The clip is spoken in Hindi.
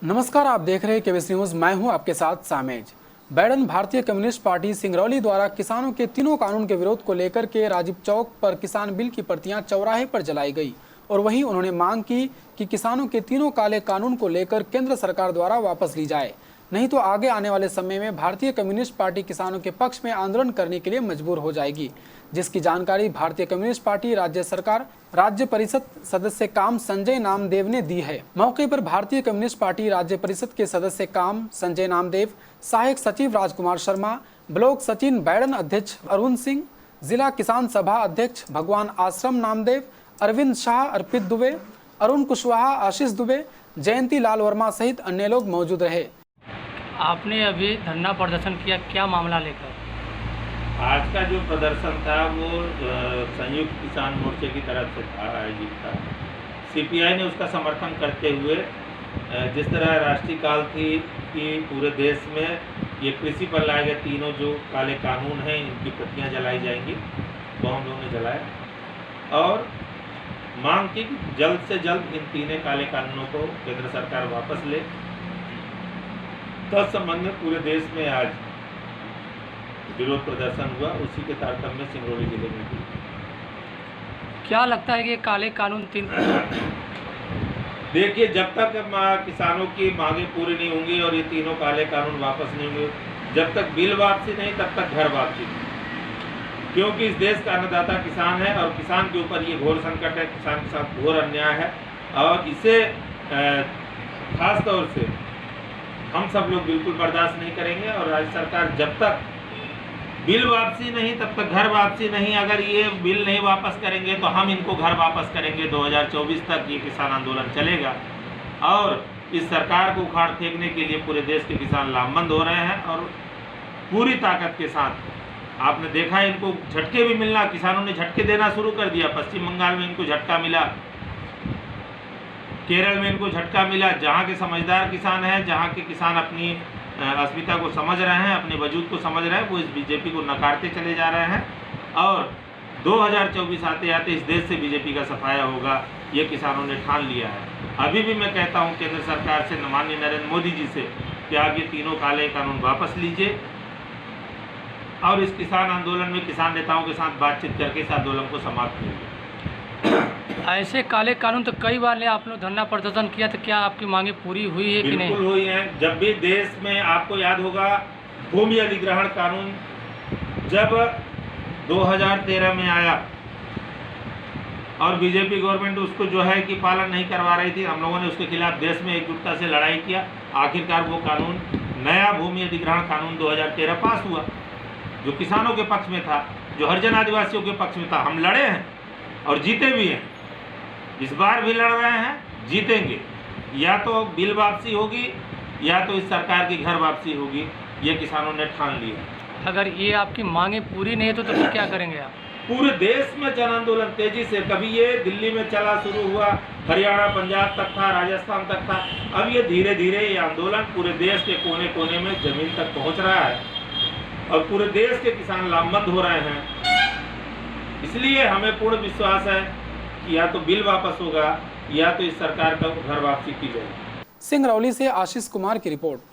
नमस्कार, आप देख रहे हैं केबीसी न्यूज। मैं हूं आपके साथ सामेज। बैडन भारतीय कम्युनिस्ट पार्टी सिंगरौली द्वारा किसानों के तीनों कानून के विरोध को लेकर के राजीव चौक पर किसान बिल की प्रतियां चौराहे पर जलाई गई और वहीं उन्होंने मांग की कि किसानों के तीनों काले कानून को लेकर केंद्र सरकार द्वारा वापस ली जाए, नहीं तो आगे आने वाले समय में भारतीय कम्युनिस्ट पार्टी किसानों के पक्ष में आंदोलन करने के लिए मजबूर हो जाएगी, जिसकी जानकारी भारतीय कम्युनिस्ट पार्टी राज्य सरकार राज्य परिषद सदस्य काम संजय नामदेव ने दी है। मौके पर भारतीय कम्युनिस्ट पार्टी राज्य परिषद के सदस्य काम संजय नामदेव, सहायक सचिव राजकुमार शर्मा, ब्लॉक सचिव बैडन अध्यक्ष अरुण सिंह, जिला किसान सभा अध्यक्ष भगवान आश्रम नामदेव, अरविंद शाह, अर्पित दुबे, अरुण कुशवाहा, आशीष दुबे, जयंती लाल वर्मा सहित अन्य लोग मौजूद रहे। आपने अभी धरना प्रदर्शन किया, क्या मामला लेकर? आज का जो प्रदर्शन था वो संयुक्त किसान मोर्चे की तरफ से था, आयोजित था। सीपीआई ने उसका समर्थन करते हुए जिस तरह राष्ट्रीय काल थी कि पूरे देश में ये कृषि पर लाए गए तीनों जो काले कानून हैं इनकी प्रतियां जलाई जाएंगी, वो हम लोगों ने जलाया और मांग की कि जल्द से जल्द इन तीनों काले कानूनों को केंद्र सरकार वापस ले। तत्संबंध में पूरे देश में आज विरोध प्रदर्शन हुआ, उसी के तारतम्य में सिंगरौली जिले में भी। क्या लगता है कि ये काले कानून देखिए, जब तक किसानों की मांगे पूरी नहीं होंगी और ये तीनों काले कानून वापस नहीं होंगे, जब तक बिल वापसी नहीं तब तक घर वापसी नहीं। क्योंकि इस देश का अन्नदाता किसान है और किसान के ऊपर ये घोर संकट है, किसान के साथ घोर अन्याय है और इसे खास तौर से हम सब लोग बिल्कुल बर्दाश्त नहीं करेंगे। और राज्य सरकार जब तक बिल वापसी नहीं तब तक घर वापसी नहीं, अगर ये बिल नहीं वापस करेंगे तो हम इनको घर वापस करेंगे। 2024 तक ये किसान आंदोलन चलेगा और इस सरकार को उखाड़ फेंकने के लिए पूरे देश के किसान लामबंद हो रहे हैं और पूरी ताकत के साथ आपने देखा इनको झटके भी मिलना, किसानों ने झटके देना शुरू कर दिया। पश्चिम बंगाल में इनको झटका मिला, केरल में इनको झटका मिला। जहाँ के समझदार किसान हैं, जहाँ के किसान अपनी अस्मिता को समझ रहे हैं, अपने वजूद को समझ रहे हैं, वो इस बीजेपी को नकारते चले जा रहे हैं और 2024 आते आते इस देश से बीजेपी का सफाया होगा, ये किसानों ने ठान लिया है। अभी भी मैं कहता हूँ केंद्र सरकार से, माननीय नरेंद्र मोदी जी से कि आप ये तीनों काले कानून वापस लीजिए और इस किसान आंदोलन में किसान नेताओं के साथ बातचीत करके इस आंदोलन को समाप्त कीजिए। ऐसे काले कानून तो कई बार आप लोग धरना प्रदर्शन किया, तो क्या आपकी मांगे पूरी हुई है कि नहीं? बिल्कुल हुई है। जब भी देश में, आपको याद होगा, भूमि अधिग्रहण कानून जब 2013 में आया और बीजेपी गवर्नमेंट उसको जो है कि पालन नहीं करवा रही थी, हम लोगों ने उसके खिलाफ देश में एकजुटता से लड़ाई किया। आखिरकार वो कानून, नया भूमि अधिग्रहण कानून 2013 पास हुआ, जो किसानों के पक्ष में था, जो हरिजन आदिवासियों के पक्ष में था। हम लड़े हैं और जीते भी हैं, इस बार भी लड़ रहे हैं, जीतेंगे। या तो बिल वापसी होगी या तो इस सरकार की घर वापसी होगी, ये किसानों ने ठान लिया। अगर ये आपकी मांगे पूरी नहीं तो फिर क्या करेंगे आप? पूरे देश में जन आंदोलन तेजी से, कभी ये दिल्ली में चला शुरू हुआ, हरियाणा पंजाब तक था, राजस्थान तक था, अब ये धीरे धीरे ये आंदोलन पूरे देश के कोने कोने में जमीन तक पहुंच रहा है और पूरे देश के किसान लामबंद हो रहे हैं। इसलिए हमें पूर्ण विश्वास है कि या तो बिल वापस होगा या तो इस सरकार का घर वापसी की जाएगी। सिंगरौली से आशीष कुमार की रिपोर्ट।